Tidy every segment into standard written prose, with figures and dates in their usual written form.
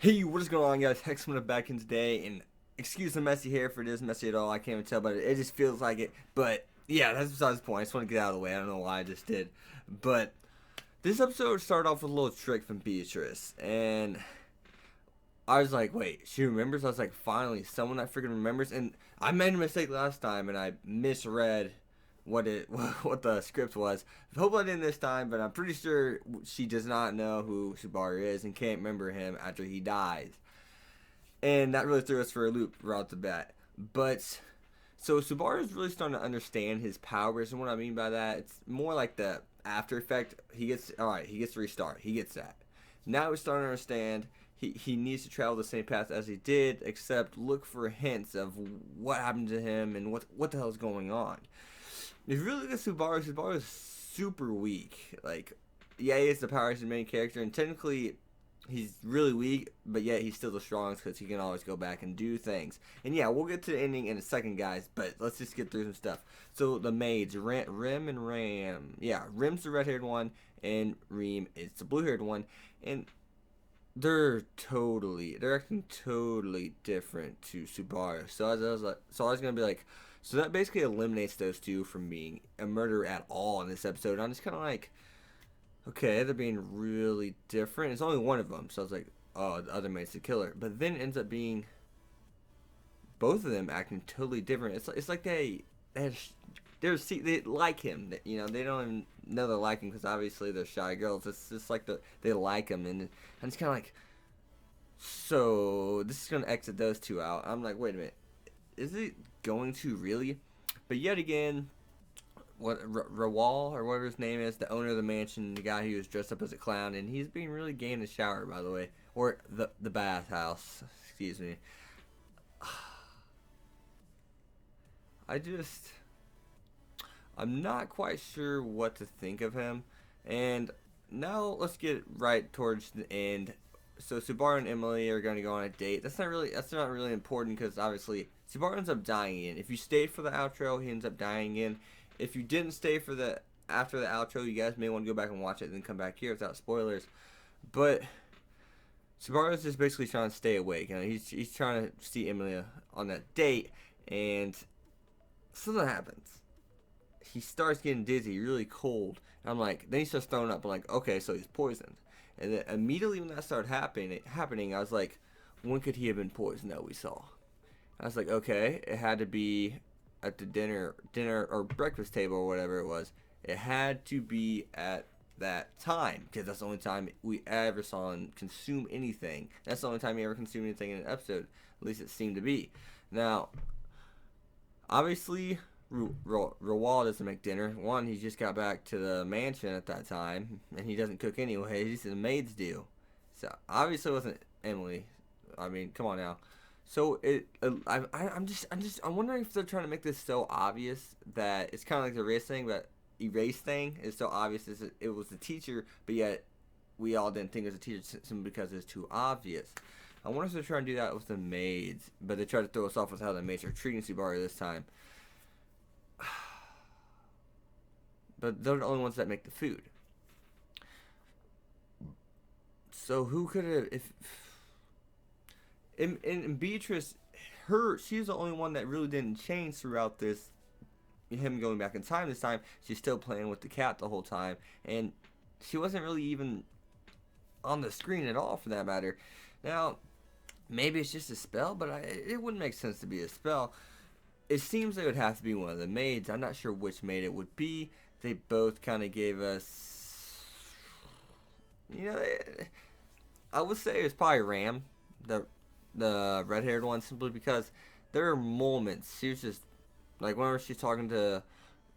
Hey, what is going on, guys? Hexman back in today, and excuse the messy hair if it is messy at all. I can't even tell, but it just feels like it. But yeah, that's besides the point. I just want to get out of the way. I don't know why I just did, but this episode started off with a little trick from Beatrice, and I was like, wait, she remembers? I was like, finally, someone that freaking remembers. And I made a mistake last time, and I misread what the script was. I hope I didn't this time, but I'm pretty sure she does not know who Subaru is and can't remember him after he dies. And that really threw us for a loop right off the bat. But so Subaru is really starting to understand his powers, and what I mean by that, it's more like the after effect. He gets he gets to restart. He gets that. Now he's starting to understand. He needs to travel the same path as he did, except look for hints of what happened to him and what the hell is going on. If you really look at Subaru is super weak. Like, yeah, he has the powers of the main character, and technically he's really weak, but yet he's still the strongest because he can always go back and do things. And yeah, we'll get to the ending in a second, guys, but let's just get through some stuff. So the maids, Rim and Ram. Yeah, Rim's the red-haired one, and Reem is the blue-haired one, and they're acting totally different to Subaru. So I was gonna be like, so that basically eliminates those two from being a murderer at all in this episode. And I'm just kind of like, okay, they're being really different. It's only one of them, so I was like, oh, the other mate's the killer. But then it ends up being both of them acting totally different. It's like they like him. They don't even know they like him because obviously they're shy girls. It's just like they like him, and I'm just kind of like, so this is gonna exit those two out. I'm like, wait a minute, is it going to really? But yet again, Rawal or whatever his name is, the owner of the mansion, the guy who was dressed up as a clown, and he's being really gay in the shower, by the way, or the bathhouse. Excuse me. I just I'm not quite sure what to think of him. And now let's get right towards the end. So Subaru and Emily are going to go on a date. That's not really important because obviously Subaru ends up dying in. If you stayed for the outro, he ends up dying in. If you didn't stay for the after the outro, you guys may want to go back and watch it and then come back here without spoilers. But Subaru is just basically trying to stay awake. He's trying to see Emily on that date, and something happens. He starts getting dizzy, really cold. And I'm like, then he starts throwing up. I'm like, okay, so he's poisoned. And then immediately when that started happening, I was like, when could he have been poisoned that we saw? I was like, okay, it had to be at the dinner or breakfast table or whatever it was. It had to be at that time because that's the only time we ever saw him consume anything. That's the only time he ever consumed anything in an episode. At least it seemed to be. Now, obviously, Rawal doesn't make dinner. One, he just got back to the mansion at that time, and he doesn't cook anyways. The maids do. So obviously, it wasn't Emily. I mean, come on now. So I'm wondering if they're trying to make this so obvious that it's kind of like the erase thing is so obvious as it was the teacher, but yet we all didn't think it was a teacher simply because it's too obvious. I wonder if they're trying to do that with the maids, but they try to throw us off with how the maids are treating Subaru this time. But they're the only ones that make the food. So who could have if and Beatrice, she's the only one that really didn't change throughout this. Him going back in time this time, she's still playing with the cat the whole time, and she wasn't really even on the screen at all for that matter. Now, maybe it's just a spell, but it wouldn't make sense to be a spell. It seems like it would have to be one of the maids. I'm not sure which maid it would be. They both kind of gave us, I would say it's probably Ram, the red-haired one, simply because there are moments. She was just like whenever she's talking to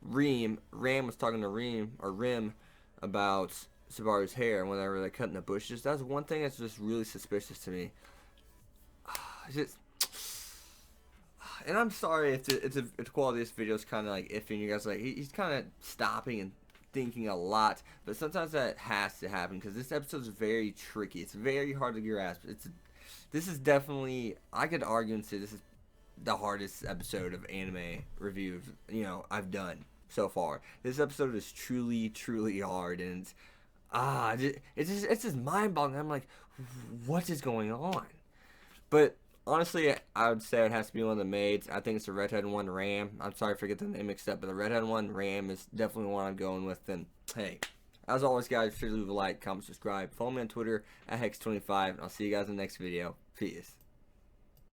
Ram was talking to Rim about Subaru's hair, and whenever they're cutting the bushes. That's one thing that's just really suspicious to me. It's just, and I'm sorry if the quality of this video is kind of like iffy, and you guys are like he's kind of stopping and thinking a lot, but sometimes that has to happen because this episode is very tricky. It's very hard to grasp. This is definitely, I could argue and say this is the hardest episode of anime reviews I've done so far. This episode is truly hard, and it's just mind-boggling. I'm like, what is going on? But honestly, I would say it has to be one of the maids. I think it's the redhead one, Ram. I'm sorry for getting the name mixed up, but the redhead one, Ram, is definitely one I'm going with. And hey, as always, guys, sure to leave a like, comment, subscribe. Follow me on Twitter at Hex25, and I'll see you guys in the next video. Peace.